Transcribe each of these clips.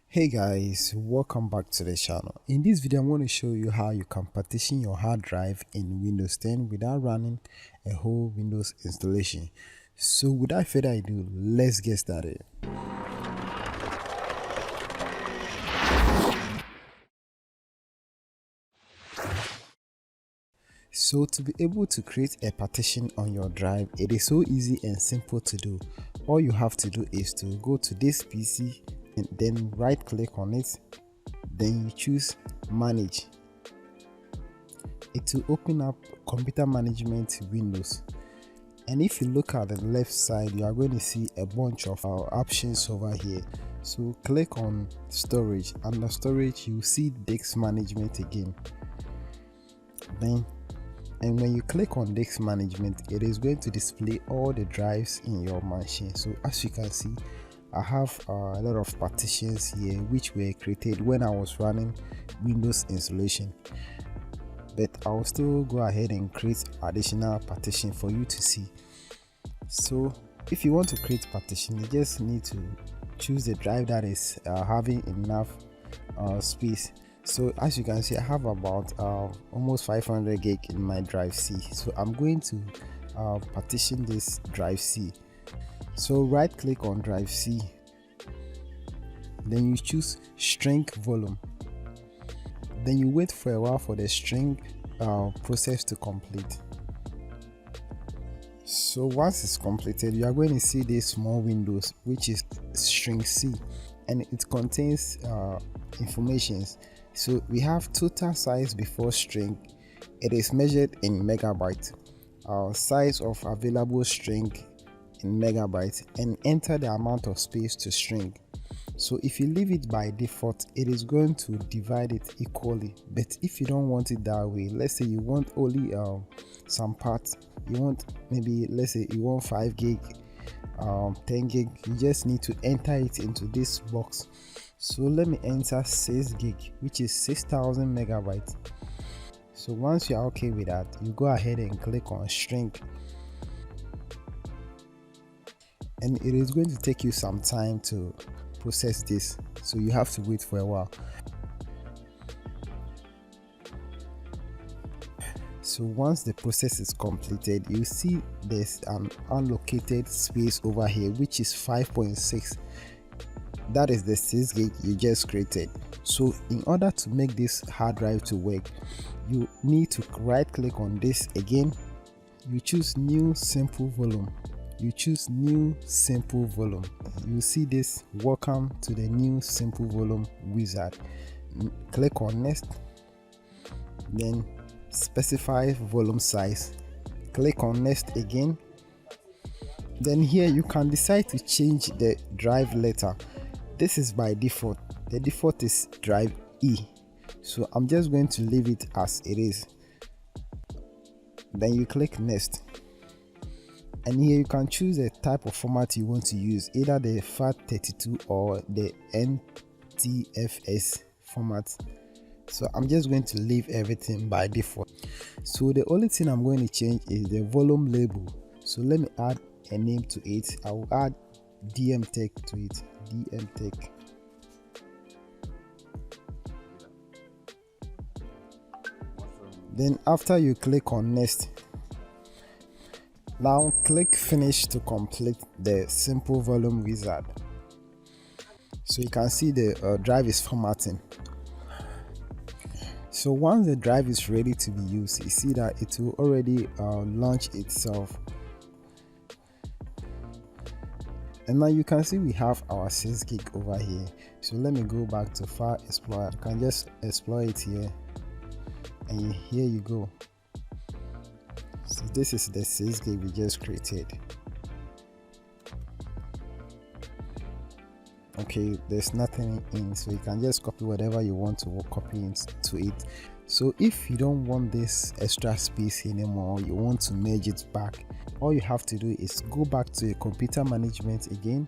Hey guys, welcome back to the channel. In this video, I'm going to show you how you can partition your hard drive in Windows 10 without running a whole Windows installation. So without further ado, let's get started. So to be able to create a partition on your drive, it is so easy and simple to do. All you have to do is to go to this PC and then right click on it. Then you choose manage. It will open up computer management windows, and if you look at the left side, you are going to see a bunch of our options over here. So click on storage. Under storage, you see disk management again. And when you click on disk management, it is going to display all the drives in your machine. So as you can see, I have a lot of partitions here which were created when I was running Windows installation, but I'll still go ahead and create additional partition for you to see. So if you want to create partition, you just need to choose the drive that is having enough space. So as you can see, I have about almost 500 gig in my drive C. So I'm going to partition this drive C. So right click on drive C, then you choose shrink volume. Then you wait for a while for the shrink process to complete. So once it's completed, you are going to see this small windows which is shrink C, and it contains information. So we have total size before shrink. It is measured in megabyte. Size of available shrink in megabytes, and enter the amount of space to shrink. So if you leave it by default, it is going to divide it equally. But if you don't want it that way, let's say you want only some parts, you want maybe, let's say you want 5 gig, 10 gig, you just need to enter it into this box. So let me enter 6 gig, which is 6000 megabytes. So once you are okay with that, you go ahead and click on shrink, and it is going to take you some time to process this, so you have to wait for a while. So once the process is completed, you see there's an unallocated space over here which is 5.6. that is the 6 gig you just created. So in order to make this hard drive to work, you need to right click on this again, you choose new simple volume, you choose new simple volume. You see this welcome to the new simple volume wizard. Click on next, then specify volume size, click on next again. Then here you can decide to change the drive letter. This is by default, the default is drive E, so I'm just going to leave it as it is. Then you click next, and here you can choose the type of format you want to use, either the FAT32 or the NTFS format. So I'm just going to leave everything by default. So the only thing I'm going to change is the volume label. So let me add a name to it. I will add DM Tech to it, DM Tech. Then after you click on next, now click finish to complete the simple volume wizard. So you can see the drive is formatting. So once the drive is ready to be used, you see that it will already launch itself. And now you can see we have our 6 gig over here. So let me go back to File Explorer. I can just explore it here, and here you go. So this is the 6 gig we just created. Okay, there's nothing in, so you can just copy whatever you want to copy into it. So if you don't want this extra space anymore, you want to merge it back, all you have to do is go back to your computer management again,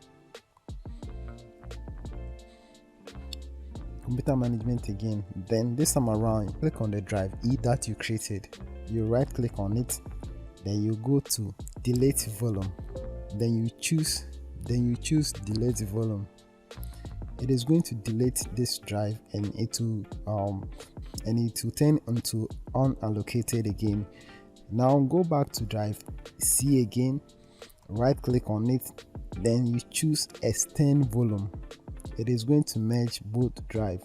then this time around you click on the drive E that you created, you right click on it, then you go to delete volume, then you choose delete volume, it is going to delete this drive, and it will turn into unallocated again. Now go back to drive C again, right click on it, then you choose extend volume. It is going to merge both drive.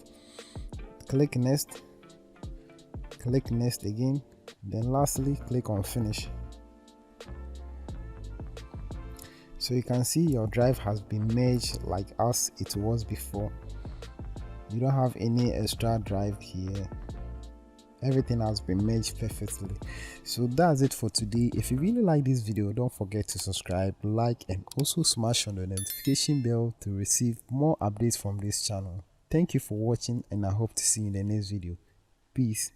Click next again, then lastly click on finish. So you can see your drive has been merged like as it was before. You don't have any extra drive here. Everything has been merged perfectly. So that's it for today. If you really like this video, don't forget to subscribe, like, and also smash on the notification bell to receive more updates from this channel. Thank you for watching, and I hope to see you in the next video. Peace.